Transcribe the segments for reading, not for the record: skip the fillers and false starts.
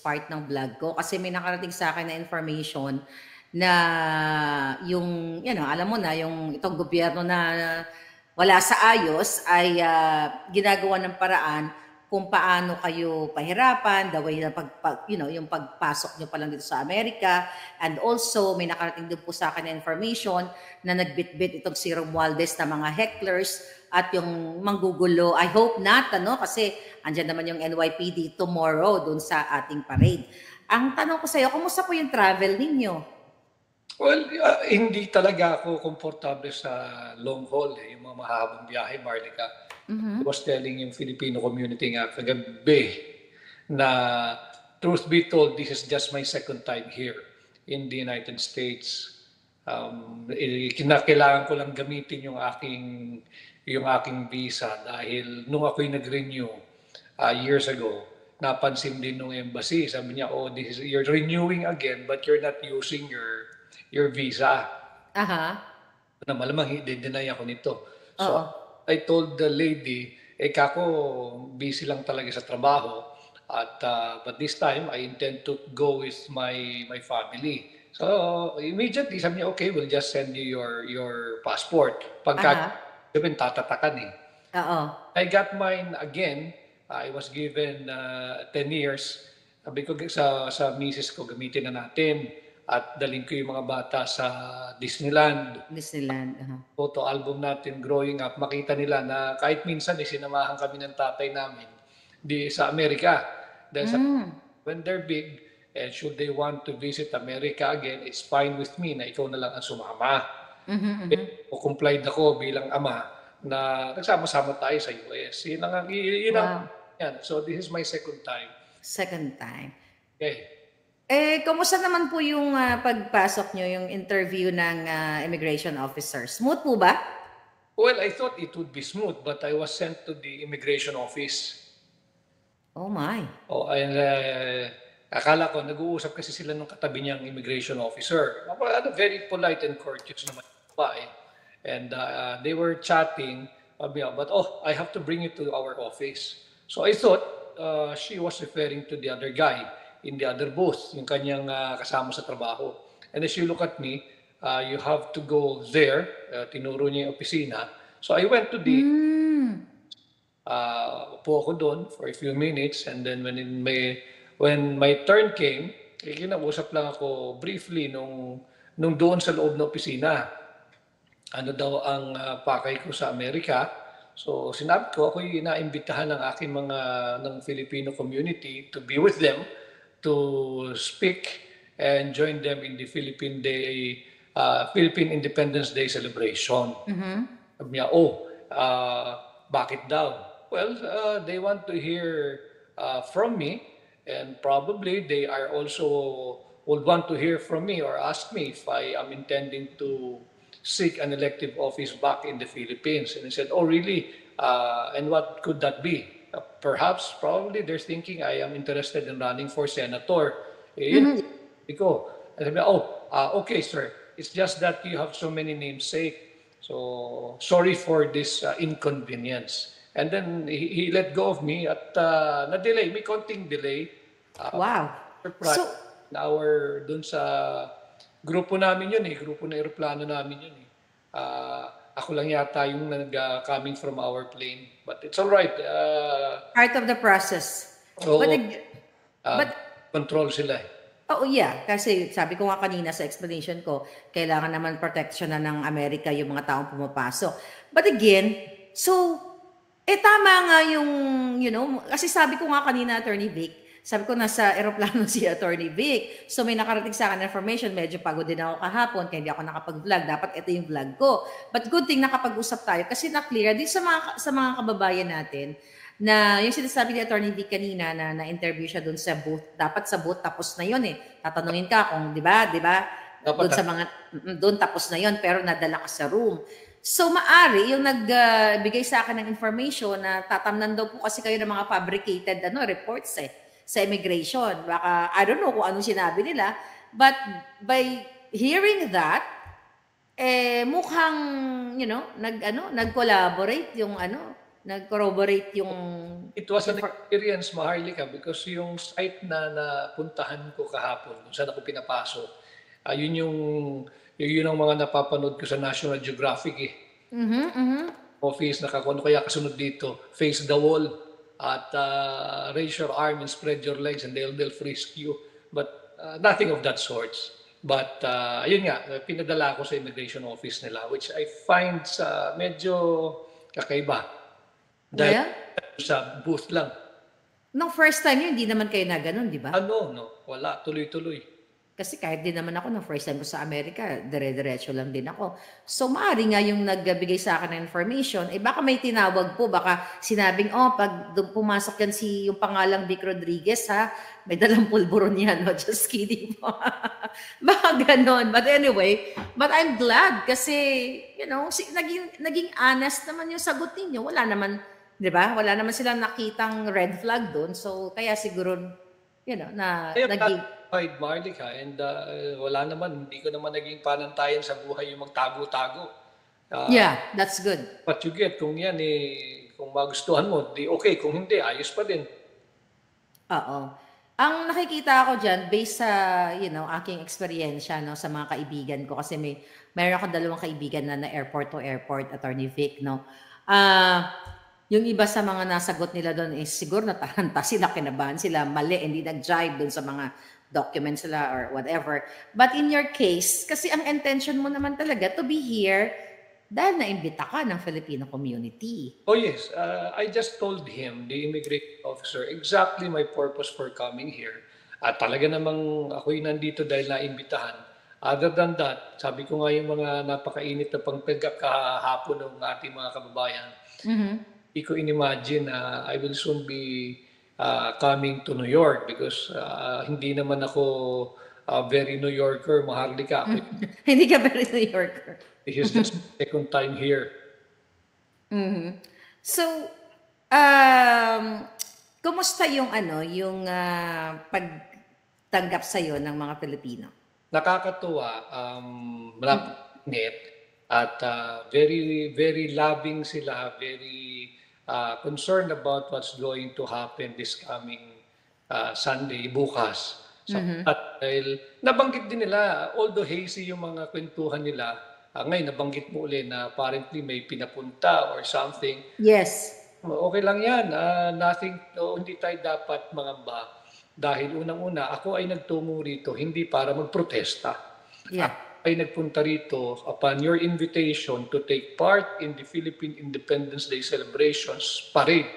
part ng vlog ko kasi may nakarating sa akin na information na yung, alam mo na, yung itong gobyerno na wala sa ayos ay ginagawa ng paraan kung paano kayo pahirapan, the way na yung pagpasok nyo pa lang dito sa Amerika. And also, may nakarating din po sa akin na information na nagbitbit itong si Romualdez na mga hecklers at yung manggugulo. I hope not, kasi andyan naman yung NYPD tomorrow dun sa ating parade. Ang tanong ko sa iyo, kumusta po yung travel ninyo? Well, hindi talaga ako komportable sa long haul, yung mga mahabang biyahe, Marlica. I was telling yung Filipino community nga kagabi na truth be told, this is just my second time here in the United States. Kinakailangan ko lang gamitin yung aking visa dahil nung ako'y nag-renew years ago, napansin din nung embassy. Sabi niya, oh, you're renewing again but you're not using your visa. Na malamang i-deny ako nito. So, I told the lady, kako, busy lang talaga sa trabaho. But this time, I intend to go with my family. So, immediately, sabi niya, okay, we'll just send you your passport. Pagka, sabi, tatatakan eh. I got mine again. I was given 10 years. Sabi ko sa misis ko, gamitin na natin. At dalhin ko yung mga bata sa Disneyland. Photo album natin growing up. Makita nila na kahit minsan sinamahan kami ng tatay namin sa Amerika. Dahil when they're big, and should they want to visit America again, it's fine with me na ikaw na lang ang sumama. O complied ako bilang ama na nagsama-sama tayo sa US. Yan. So this is my second time. Second time. Okay. Kumusta naman po yung pagpasok nyo, yung interview ng immigration officer? Smooth po ba? Well, I thought it would be smooth, but I was sent to the immigration office. Oh my. And akala ko, nag-uusap kasi sila ng katabi niyang immigration officer. Very polite and courteous naman. And they were chatting, but I have to bring you to our office. So I thought she was referring to the other guy in the other booth, yung kanyang kasama sa trabaho. And as you look at me, you have to go there. Tinuro niya yung opisina. So I went to the... upo ako doon for a few minutes. And then when my turn came, kinausap lang ako briefly nung doon sa loob ng opisina. Ano daw ang pakay ko sa Amerika. So sinabi ko, ako'y inaimbitahan ng aking ng Filipino community to be with them, to speak and join them in the Philippine Independence Day celebration. Sabi niya, bakit daw? Well, they want to hear from me, and probably they are also would want to hear from me or ask me if I am intending to seek an elective office back in the Philippines. And I said, oh really? And what could that be? Probably they're thinking I am interested in running for senator. Okay, sir. It's just that you have so many namesake. So sorry for this inconvenience. And then he let go of me at na-delay. May konting delay. Wow. So, dun sa grupo namin yun grupo na aeroplano namin yun ako lang yata yung coming from our plane. But it's all right. Part of the process. But control sila Oh yeah, kasi sabi ko nga kanina sa explanation ko, kailangan naman protection na ng Amerika yung mga taong pumapasok. But again, tama nga yung, kasi sabi ko nga kanina, Attorney Vic, sabi ko nasa aeroplano si Attorney Vic. So may nakarating sa akin information, medyo pagod din ako kahapon, kaya hindi ako nakapag-vlog. Dapat ito yung vlog ko. But good thing nakapag-usap tayo kasi na-clear din sa mga kababayan natin na yung sinasabi ni Attorney Vic kanina na na-interview siya doon sa booth. Dapat sa booth tapos na yun Tatanungin ka kung, di ba? Doon sa doon tapos na yun, pero nadala ka sa room. So maari yung nagbigay sa akin ng information na tatamnan daw po kasi kayo ng mga fabricated reports sa immigration. Baka, I don't know kung anong sinabi nila. But by hearing that, mukhang, nag-collaborate yung nag-corroborate yung It was an infor experience, Maharlika, because yung site na napuntahan ko kahapon, kung saan ako pinapasok, yun ang mga napapanood ko sa National Geographic eh. Mhm, mhm. Office, ano kaya kasunod dito, face the wall at raise your arm and spread your legs and they'll frisk you. But nothing of that sorts. But yun nga, pinadala ko sa immigration office nila, which I find medyo kakaiba. Dahil Well, sa booth lang. nung first time yun, hindi naman kayo na gano'n, di ba? No, wala, tuloy-tuloy. Kasi kahit din naman ako nung first time ko sa Amerika, dire-diretso lang din ako. So, maaari nga yung nagbigay sa akin ng information, eh baka may tinawag po, baka sinabing, oh, pag pumasok yan yung pangalang Vic Rodriguez, ha, may dalang pulburon yan, no? Just kidding po. Baka ganon. But anyway, but I'm glad kasi, you know, naging honest naman yung sagot ninyo. Wala naman, di ba? Wala naman silang nakitang red flag doon. So, kaya siguro, you know, na I am naging, satisfied, Marlica, and wala naman, hindi ko naman naging panantayan sa buhay yung magtago-tago. yeah, that's good. What you get, kung yan kung magustuhan mo, di okay. Kung hindi, ayos pa din. Oo. Ang nakikita ko dyan, based sa, you know, aking eksperyensya, no, sa mga kaibigan ko, kasi mayroon akong dalawang kaibigan na airport to airport, Attorney Vic, no. Yung iba sa mga nasagot nila doon is siguro nataranta sila, kinabahan sila, mali, hindi nag-jive doon sa mga documents nila or whatever. But in your case, kasi ang intention mo naman talaga to be here dahil naimbita ka ng Filipino community. Oh yes, I just told him, the immigration officer, exactly my purpose for coming here. At talaga namang ako'y nandito dahil naimbitahan. Other than that, sabi ko nga yung mga napakainit na pangtagak kahapon ng ating mga kababayan, hindi ko in-imagine na I will soon be coming to New York because hindi naman ako very New Yorker, Maharlika. Hindi ka very New Yorker. This is just second time here. So, kumusta yung yung pagtanggap sa'yo ng mga Pilipino? Nakakatuwa, malapit at very, very loving sila, very concerned about what's going to happen this coming Sunday, bukas. At dahil nabanggit din nila, although hazy yung mga kwentuhan nila, ngayon nabanggit mo uli na apparently may pinapunta or something. Yes. Okay lang yan. Hindi tayo dapat mangamba. Dahil unang-una, ako ay nagtungo rito hindi para magprotesta. Yeah. Ako ay nagpunta rito upon your invitation to take part in the Philippine Independence Day celebrations parade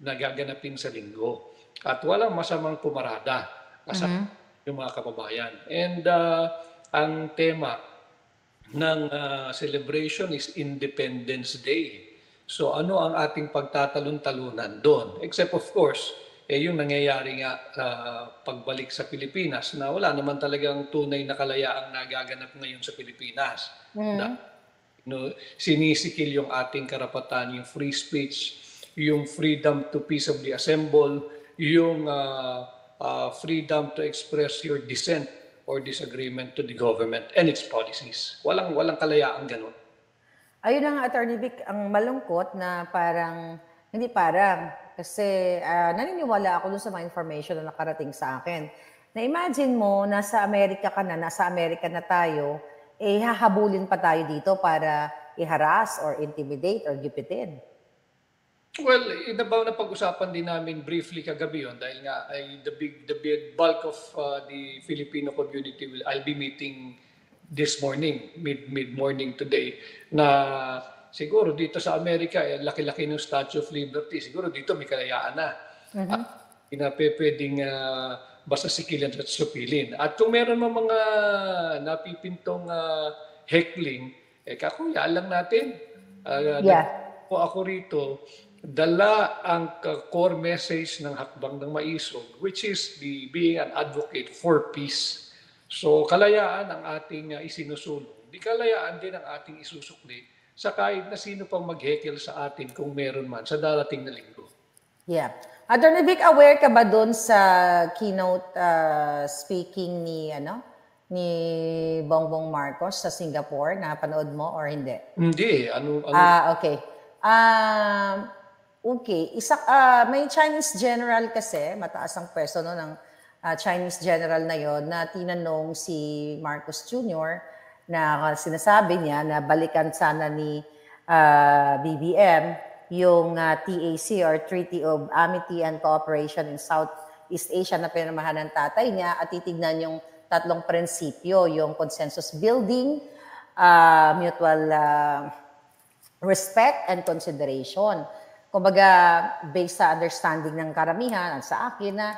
na gaganapin sa linggo. At walang masamang pumarada kasama yung mga kababayan. And ang tema ng celebration is Independence Day. So ano ang ating pagtatalon-talunan doon? Except of course, yung nangyayari nga pagbalik sa Pilipinas na wala naman talagang tunay na kalayaang nagaganap ngayon sa Pilipinas. Sinisikil yung ating karapatan, yung free speech, yung freedom to peaceably assemble, yung freedom to express your dissent or disagreement to the government and its policies. Walang kalayaan ganun. Ayun ang Attorney Vic, ang malungkot na hindi parang, kasi naniniwala ako dun sa mga information na nakarating sa akin. Na imagine mo, nasa Amerika na tayo, hahabulin pa tayo dito para i-harass or intimidate or gipitin. Well, inabaw na pag-usapan din namin briefly kagabi yun dahil nga the big bulk of the Filipino community I'll be meeting this morning, mid-morning today, na siguro dito sa Amerika, laki-laki ng Statue of Liberty, siguro dito may kalayaan na. Hindi na pwedeng basta sikilan at supilin. At kung meron mga napipintong heckling, kakuya lang natin. Ako rito, dala ang core message ng Hakbang ng Maisog, which is being an advocate for peace. So kalayaan ang ating isinusulong. Di kalayaan din ang ating isusukli sa kahit na sino pang mag-heckle sa atin kung meron man sa darating na linggo. Yeah. Attorney Vic, aware ka ba doon sa keynote speaking ni Bongbong Marcos sa Singapore? Napanood mo or hindi? Hindi. Ano? Okay. Okay, may Chinese general kasi, mataas ang pwesto no, ng Chinese general na yon na tinanong si Marcos Jr. na sinasabi niya na balikan sana ni BBM yung TAC or Treaty of Amity and Cooperation in Southeast Asia na pinamahan ng tatay niya at titignan yung tatlong prinsipyo, yung consensus building, mutual respect and consideration. Kumbaga, based sa understanding ng karamihan at sa akin na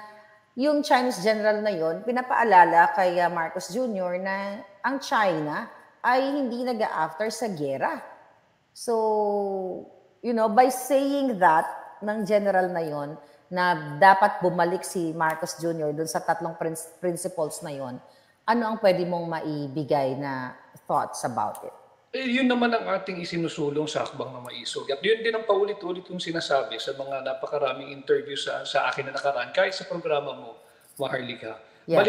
yung Chinese general na yon pinapaalala kay Marcos Jr. na ang China ay hindi nag-a-after sa gera. So, by saying that ng general na yon na dapat bumalik si Marcos Jr. dun sa tatlong principles na yon, ano ang pwede mong maibigay na thoughts about it? Yun naman ang ating isinusulong sa akbang na maisog. At yun din ang paulit-ulit kong sinasabi sa mga napakaraming interview sa akin na nakaraan, kahit sa programa mo, Maharlika. Yeah.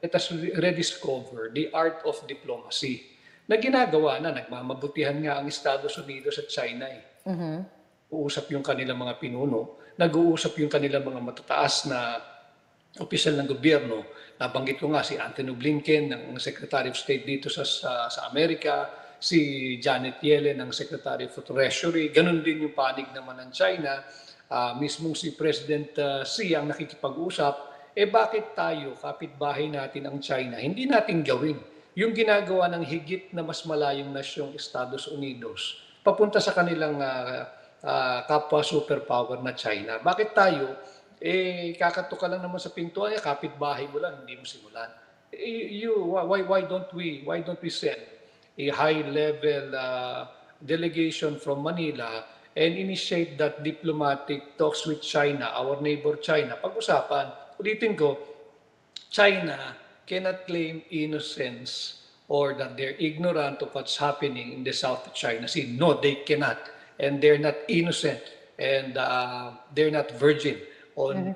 Let us rediscover the art of diplomacy na ginagawa na, nagmamabutihan nga ang Estados Unidos at China. Uusap yung kanilang mga pinuno, nag-uusap yung kanilang mga matataas na opisyal ng gobyerno. Nabanggit ko nga si Anthony Blinken, ng Secretary of State dito sa Amerika, si Janet Yellen, ng Secretary of Treasury. Ganon din yung panig naman ng China. Mismong si President Xi ang nakikipag-usap. Bakit tayo, kapitbahay natin ang China, hindi natin gawin yung ginagawa ng higit na mas malayong nasyong Estados Unidos papunta sa kanilang kapwa superpower na China? Bakit tayo, kakatok ka lang naman sa pintuan, kapitbahay mo lang, hindi mo simulan. Why don't we send a high-level delegation from Manila and initiate that diplomatic talks with China, our neighbor China? Pag-usapan, ulitin ko, China cannot claim innocence or that they're ignorant of what's happening in the South China Sea. No, they cannot. And they're not innocent. And they're not virgin on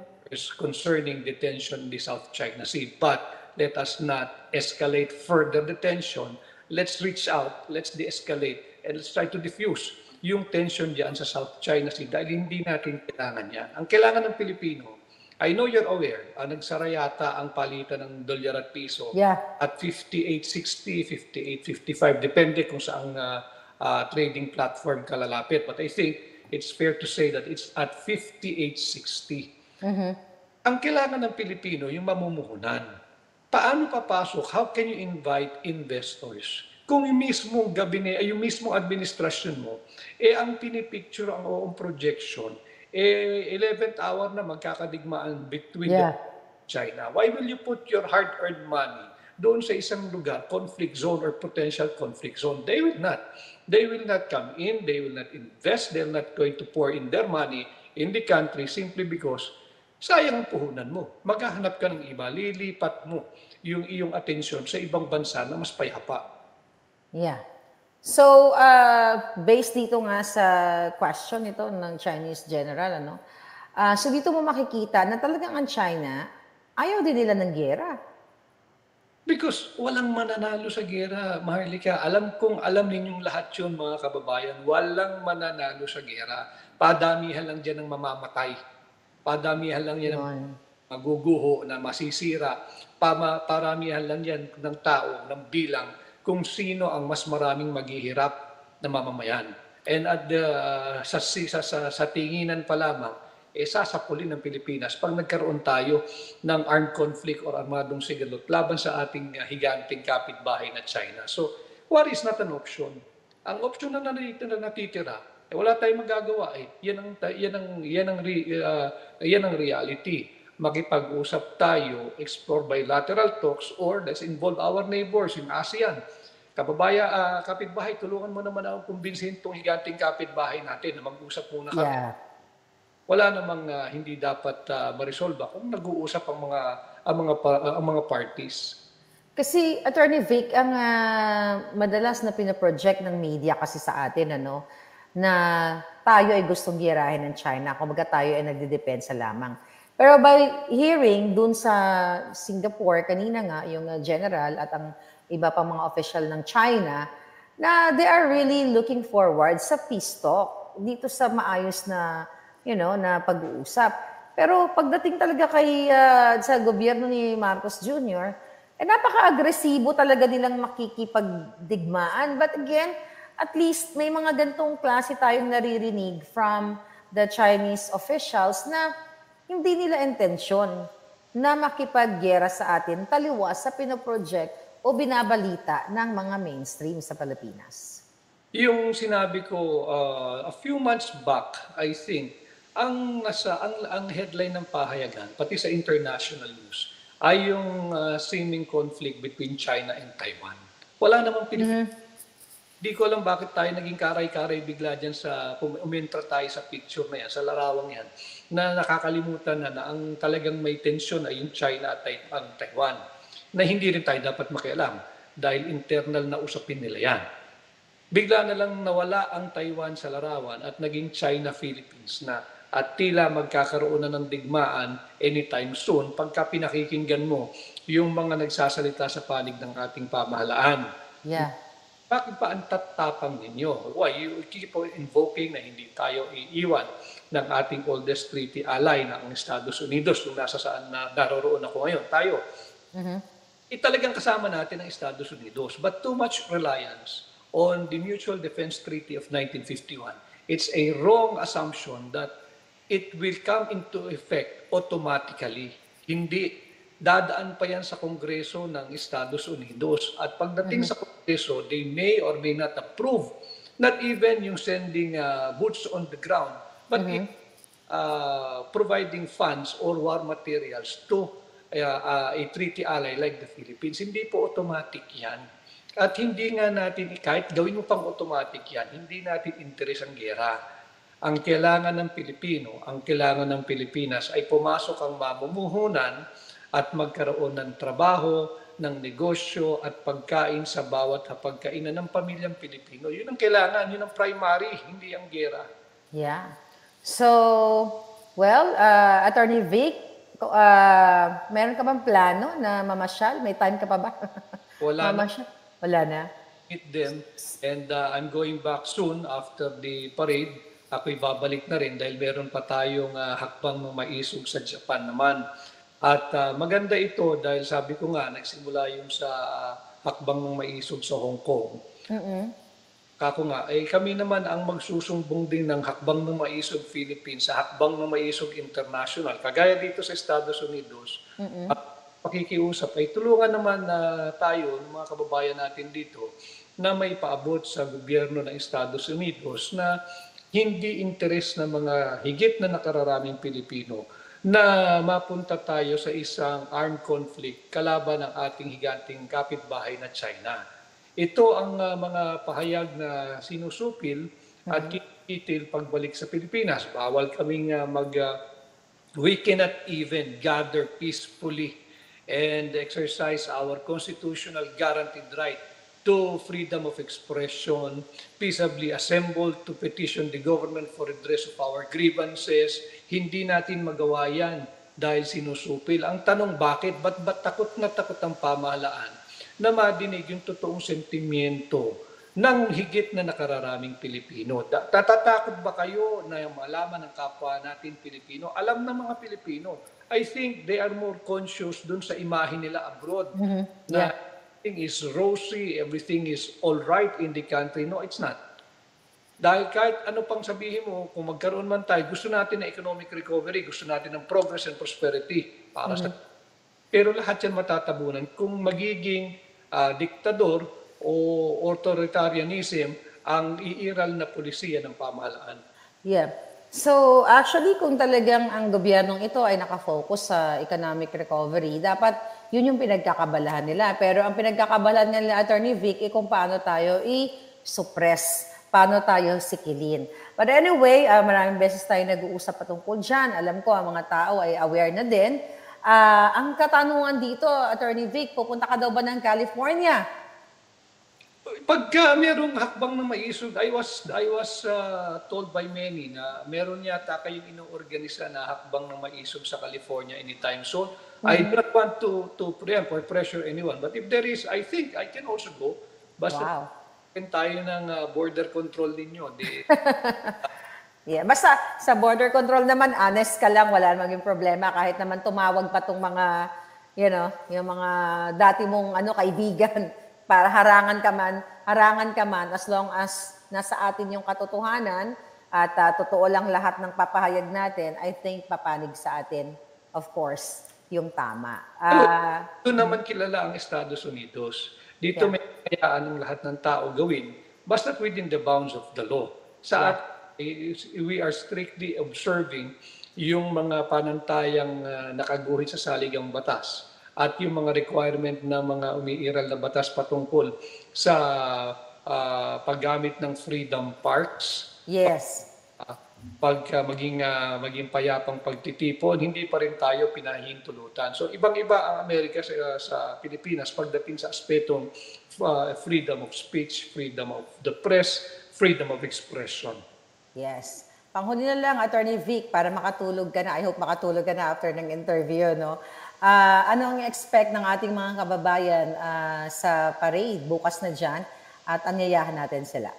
concerning the tension in the South China Sea. But let us not escalate further the tension. Let's reach out, let's de-escalate, and let's try to diffuse yung tension diyan sa South China Sea dahil hindi natin kailangan yan. Ang kailangan ng Pilipino, I know you're aware, nagsara yata ang palitan ng dolyar at piso at 58.60, 58.55, depende kung saang trading platform kalalapit. But I think it's fair to say that it's at 58.60. Ang kailangan ng Pilipino, yung mamumuhunan. Paano papasok? How can you invite investors? Kung yung mismong gabinete, yung mismong administrasyon mo, ang pinipicture ang projection, 11th hour na magkakadigmaan between China. Why will you put your hard-earned money doon sa isang lugar, conflict zone or potential conflict zone? They will not. They will not come in, they will not invest, they're not going to pour in their money in the country simply because sayang ang puhunan mo. Maghahanap ka ng iba, lilipat mo yung iyong atensyon sa ibang bansa na mas payapa. Yeah. So, based dito nga sa question ito ng Chinese general, so dito mo makikita na talagang ang China, ayaw din nila ng gera. Because walang mananalo sa gera, Maharlika. Alam ninyong lahat yun, mga kababayan. Walang mananalo sa gera. Padamihan lang dyan ng mamamatay. Padamihan lang yan ng maguguho na masisira. Paramihan lang yan ng tao, ng bilang, kung sino ang mas maraming maghihirap na mamamayan. And sa tinginan pa lamang, sasapulin ng Pilipinas pag nagkaroon tayo ng armed conflict or armadong sigalot laban sa ating higanting kapitbahay na China. So, war is not an option. Ang option na natitira, wala tayong magagawa. Yan ang reality. Makipag-usap tayo, explore bilateral talks, or let's involve our neighbors in ASEAN. Kapitbahay, tulungan mo naman ako kumbinsihin itong higanting kapitbahay natin na mag-usap muna kami. Wala namang hindi dapat ma-resolve kung nag-uusap ang mga parties. Kasi Attorney Vic, ang madalas na pinaproject ng media kasi sa atin, na tayo ay gustong girahin ng China, kumbaga tayo ay nagdedepensa lamang. Pero by hearing dun sa Singapore, kanina nga, yung general at ang iba pang mga official ng China, na they are really looking forward sa peace talk dito sa maayos na na pag-uusap. Pero pagdating talaga sa gobyerno ni Marcos Jr., napaka-agresibo talaga nilang makikipagdigmaan. But again, at least may mga gantong klase tayong naririnig from the Chinese officials na hindi nila intensyon na makipaggera sa atin taliwas sa pinoproject o binabalita ng mga mainstream sa Pilipinas. Yung sinabi ko a few months back, I think, ang headline ng pahayagan, pati sa international news, ay yung seeming conflict between China and Taiwan. Wala namang Pilipinas. Di ko alam bakit tayo naging karay-karay bigla dyan umentra tayo sa picture na yan, sa larawang yan, na nakakalimutan na ang talagang may tensyon ay yung China at Taiwan, na hindi rin tayo dapat makialam dahil internal na usapin nila yan. Bigla na lang nawala ang Taiwan sa larawan at naging China-Philippines na at tila magkakaroon na ng digmaan anytime soon pagka pinakikinggan mo yung mga nagsasalita sa panig ng ating pamahalaan. Yeah. Bakit pa ang tatapang ninyo? Why? You keep on invoking na hindi tayo iiwan ng ating oldest treaty ally na ang Estados Unidos kung nasa saan na naroroon ako ngayon. Tayo. Talagang kasama natin ang Estados Unidos. But too much reliance on the Mutual Defense Treaty of 1951. It's a wrong assumption that it will come into effect automatically. Hindi, dadaan pa yan sa Kongreso ng Estados Unidos. At pagdating sa Kongreso, they may or may not approve, not even yung sending boots on the ground, but providing funds or war materials to a treaty ally like the Philippines. Hindi po automatic yan. At hindi nga natin, kahit gawin mo pang automatic yan, hindi natin interes ang gera. Ang kailangan ng Pilipino, ang kailangan ng Pilipinas ay pumasok ang mamumuhunan at magkaroon ng trabaho, ng negosyo at pagkain sa bawat hapagkainan ng pamilyang Pilipino. Yun ang kailangan, yun ang primary, hindi ang gera. Yeah. So, well, Attorney Vic, meron ka bang plano na mamasyal? May time ka pa ba? Wala mamasyal? Wala na. Meet them and I'm going back soon after the parade. Ako'y babalik na rin dahil meron pa tayong hakbang ng maisog sa Japan naman. At maganda ito dahil sabi ko nga, nagsimula yung sa hakbang ng maisog sa Hong Kong. Kako nga, kami naman ang magsusumbong din ng hakbang ng maisog Philippines sa hakbang ng maisog international. Kagaya dito sa Estados Unidos, pakikiusap ay tulungan naman tayo, mga kababayan natin dito, na may paabot sa gobyerno ng Estados Unidos na hindi interes ng mga higit na nakararaming Pilipino na mapunta tayo sa isang armed conflict kalaban ng ating higanting kapitbahay na China. Ito ang mga pahayag na sinusupil at kikitil pagbalik sa Pilipinas. Bawal kaming we cannot even gather peacefully and exercise our constitutional guaranteed right to freedom of expression, peaceably assembled to petition the government for redress of our grievances. Hindi natin magawa yan dahil sinusupil. Ang tanong bakit? Ba't takot na takot ang pamahalaan na madinig yung totoong sentimiento ng higit na nakararaming Pilipino? Tatatakot ba kayo na malaman ng kapwa natin Pilipino? Alam ng mga Pilipino, I think they are more conscious dun sa imahe nila abroad na everything is rosy, everything is all right in the country. No, it's not. Dahil kahit ano pang sabihin mo, kung magkaroon man tayo, gusto natin ng economic recovery, gusto natin ng progress and prosperity para sa... Pero lahat yan matatabunan kung magiging diktador o authoritarianism ang iiral na polisiya ng pamahalaan. Yeah. So, actually, kung talagang ang gobyernong ito ay nakafocus sa economic recovery, dapat yun yung pinagkakabalahan nila. Pero ang pinagkakabalahan nila, Attorney Vic, kung paano tayo i-suppress, paano tayo sikilin. But anyway, maraming beses tayo nag-uusap patungkol dyan. Alam ko, ang mga tao ay aware na din. Ang katanungan dito, Attorney Vic, pupunta ka daw ba ng California? Pagka merong hakbang na maisog, I was told by many na meron yata kayong inoorganisa na hakbang na maisog sa California anytime soon. I don't want to preempt or pressure anyone, but if there is, I think I can also go. Basta tayo ng border control ninyo. Yeah, basta sa border control naman, honest ka lang, wala namang problema kahit naman tumawag pa tong mga, yung mga dati mong kaibigan para harangan ka man as long as nasa atin yung katotohanan at totoo lang lahat ng papahayag natin, I think papanig sa atin, of course, yung tama. Ito naman kilala ang Estados Unidos. Dito Yeah. may kayaan ng lahat ng tao gawin, basta within the bounds of the law. Sa Yeah. atin, we are strictly observing yung mga panantayang nakaguhit sa saligang batas at yung mga requirement ng mga umiiral na batas patungkol sa paggamit ng freedom parks, Yes. maging payapang pagtitipon, hindi pa rin tayo pinahihintulutan. So ibang-iba ang Amerika sa Pilipinas pagdating sa aspetong freedom of speech, freedom of the press, freedom of expression. Yes. Panghuli na lang, Attorney Vic, para makatulog ka na. I hope makatulog ka na after ng interview, no? Anong expect ng ating mga kababayan sa parade bukas na dyan at anyayahan natin sila?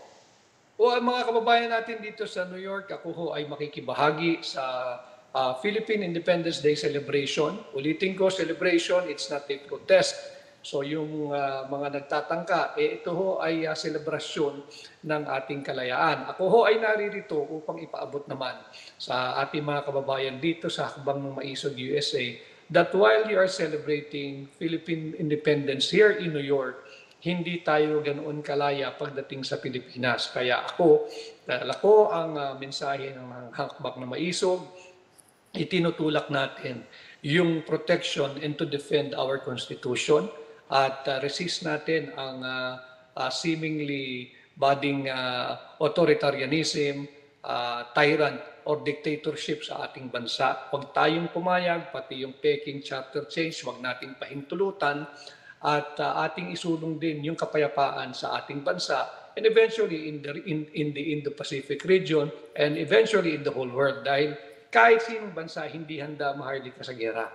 O ang mga kababayan natin dito sa New York, ako ho ay makikibahagi sa Philippine Independence Day celebration. Ulitin ko, celebration, it's not a protest. So yung mga nagtatangka, ito ho ay selebrasyon ng ating kalayaan. Ako ho ay naririto upang ipaabot naman sa ating mga kababayan dito sa Hakbang ng Maisog, USA, that while you are celebrating Philippine independence here in New York, hindi tayo ganoon kalaya pagdating sa Pilipinas. Kaya dala ko ang mensahe ng Hakbang ng Maisog, itinutulak natin yung protection and to defend our Constitution at resist natin ang seemingly budding authoritarianism, tyrant or dictatorship sa ating bansa. Huwag tayong pumayag, pati yung Peking Charter change, huwag nating pahintulutan at ating isulong din yung kapayapaan sa ating bansa and eventually in the Indo-Pacific region and eventually in the whole world dahil kahit sinong bansa hindi handa maharlika sa giyera.